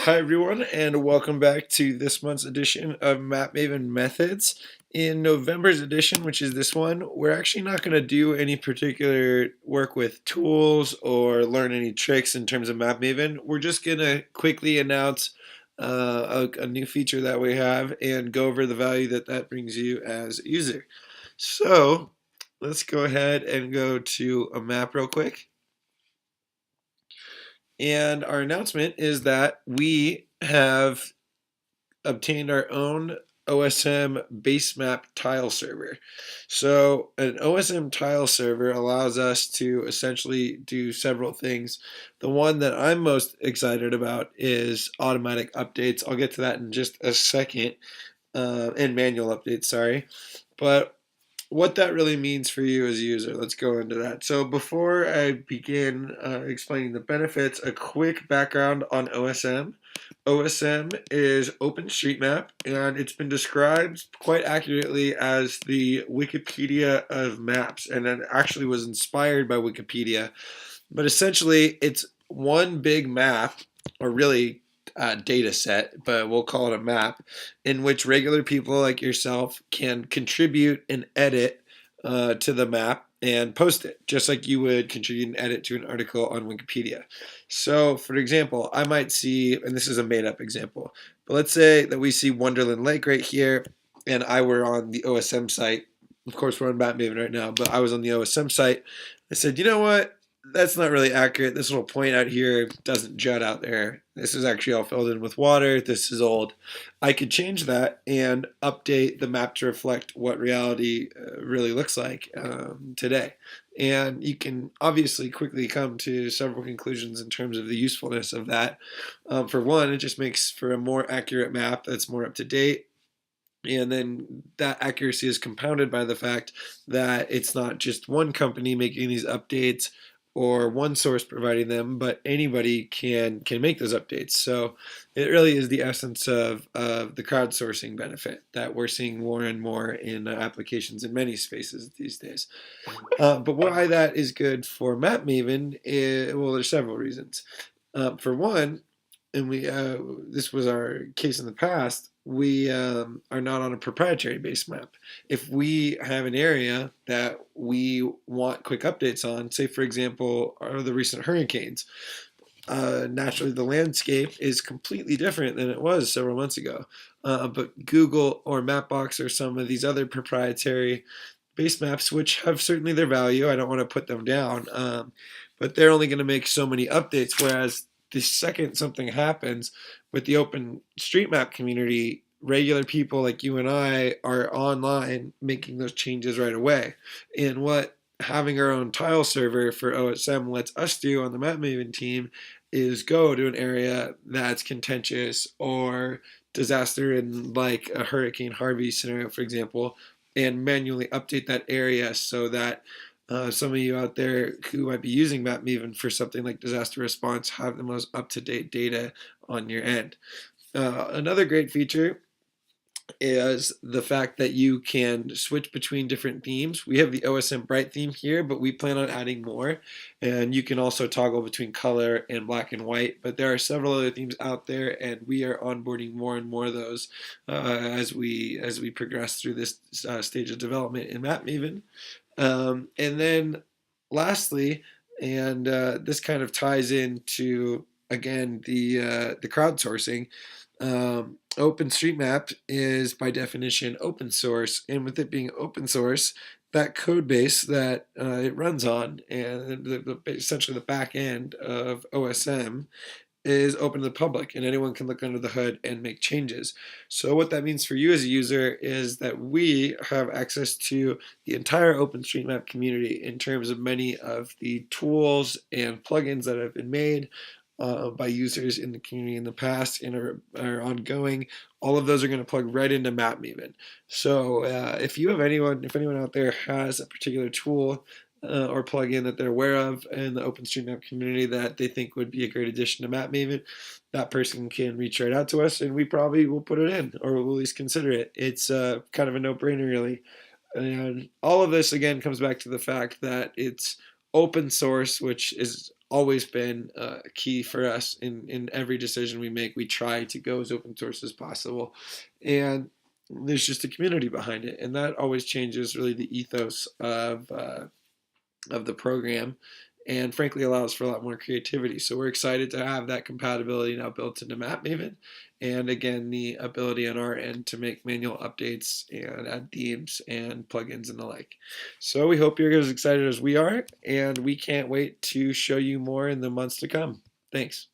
Hi everyone, and welcome back to this month's edition of Map Mavin Methods. In November's edition, which is this one, we're actually not going to do any particular work with tools or learn any tricks in terms of Map Maven. We're just going to quickly announce a new feature that we have and go over the value that that brings you as a user. So let's go ahead and go to a map real quick. And our announcement is that we have obtained our own OSM base map tile server. So an OSM tile server allows us to essentially do several things. The one that I'm most excited about is automatic updates. I'll get to that in just a second, and manual updates, sorry. But what that really means for you as a user. Let's go into that. So before I begin explaining the benefits, a quick background on OSM. OSM is OpenStreetMap, and it's been described quite accurately as the Wikipedia of maps, and it actually was inspired by Wikipedia. But essentially, it's one big map, or really data set, but we'll call it a map, in which regular people like yourself can contribute and edit to the map and post it, just like you would contribute and edit to an article on Wikipedia. So, for example, I might see, and this is a made up example, but let's say that we see Wonderland Lake right here, and I were on the OSM site. Of course, we're on Map Maven right now, but I was on the OSM site. I said, you know what? That's not really accurate. This little point out here doesn't jut out there. This is actually all filled in with water. This is old. I could change that and update the map to reflect what reality really looks like today. And you can obviously quickly come to several conclusions in terms of the usefulness of that. For one, it just makes for a more accurate map that's more up to date. And then that accuracy is compounded by the fact that it's not just one company making these updates or one source providing them, but anybody can make those updates. So it really is the essence of the crowdsourcing benefit that we're seeing more and more in applications in many spaces these days. But why that is good for Map Maven is, well, there's several reasons. For one, and this was our case in the past, we are not on a proprietary base map. If we have an area that we want quick updates on, say for example, are the recent hurricanes, naturally the landscape is completely different than it was several months ago. But Google or Mapbox or some of these other proprietary base maps, which have certainly their value, I don't want to put them down, but they're only going to make so many updates, whereas the second something happens with the OpenStreetMap community, regular people like you and I are online making those changes right away. And what having our own tile server for OSM lets us do on the MapMaven team is go to an area that's contentious or disaster in like a Hurricane Harvey scenario, for example, and manually update that area so that some of you out there who might be using Map Maven for something like disaster response have the most up-to-date data on your end. Another great feature is the fact that you can switch between different themes. We have the OSM Bright theme here, but we plan on adding more. And you can also toggle between color and black and white. But there are several other themes out there, and we are onboarding more and more of those as we progress through this stage of development in Map Maven. And then lastly, and this kind of ties into again the crowdsourcing. OpenStreetMap is by definition open source, and with it being open source, that code base that it runs on and essentially the back end of OSM is open to the public, and anyone can look under the hood and make changes. So what that means for you as a user is that we have access to the entire OpenStreetMap community in terms of many of the tools and plugins that have been made by users in the community in the past and are ongoing. All of those are going to plug right into Map Maven. So if anyone out there has a particular tool or plugin that they're aware of in the OpenStreetMap community that they think would be a great addition to Map Maven, that person can reach right out to us, and we probably will put it in, or we'll at least consider it. It's kind of a no-brainer, really. And all of this, again, comes back to the fact that it's open source, which is always been key for us in every decision we make. We try to go as open source as possible, and there's just a community behind it, and that always changes really the ethos of the program, and frankly allows for a lot more creativity. So we're excited to have that compatibility now built into Map Mavin, and again the ability on our end to make manual updates and add themes and plugins and the like. So we hope you're as excited as we are, and we can't wait to show you more in the months to come. Thanks.